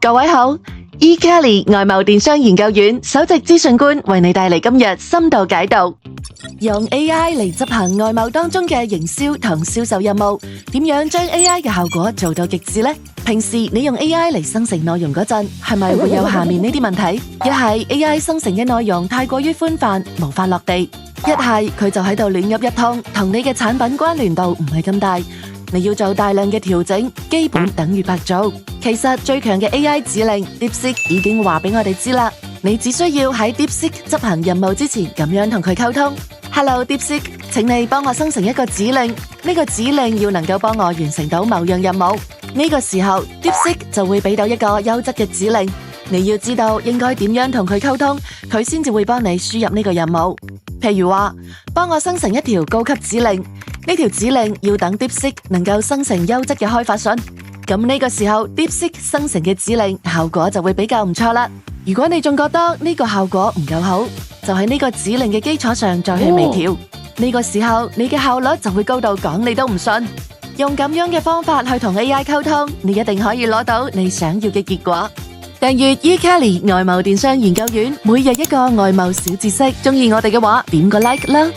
各位好，eKelly 外貿電商研究院首席資訊官為你帶嚟今日深度解讀。用 AI 嚟執行外貿當中嘅營銷同銷售任務，點樣將 AI 嘅效果做到極致呢？平時你用 AI 嚟生成內容嗰陣，係咪會有下面呢啲問題？一係 AI 生成嘅內容太過於寬泛，無法落地；一係佢就喺度亂噏一通，同你嘅產品關聯度唔係咁大。你要做大量嘅調整，基本等於白做。其實最強嘅 AI 指令 DeepSeek 已經話俾我哋知啦，你只需要喺 DeepSeek 執行任務之前咁樣同佢溝通。Hello DeepSeek，請你幫我生成一個指令，呢個指令要能夠幫我完成到某樣任務。呢個時候 DeepSeek 就會俾到一個優質嘅指令，你要知道應該點樣同佢溝通，佢先至會幫你輸入呢個任務。譬如話，幫我生成一條高級指令，呢條指令要等 DeepSeek 能夠生成優質嘅開發信。咁呢個時候 DeepSeek 生成嘅指令效果就會比較唔錯啦。如果你仲覺得呢個效果唔夠好，就喺呢個指令嘅基礎上再去微調。呢個時候你嘅效率就會高到講你都唔信。用咁樣嘅方法去同 AI 溝通，你一定可以攞到你想要嘅結果。訂閱 eKelly 外貿電商研究院，每日一個外貿小知識。鍾意我哋嘅話，點個 like 啦！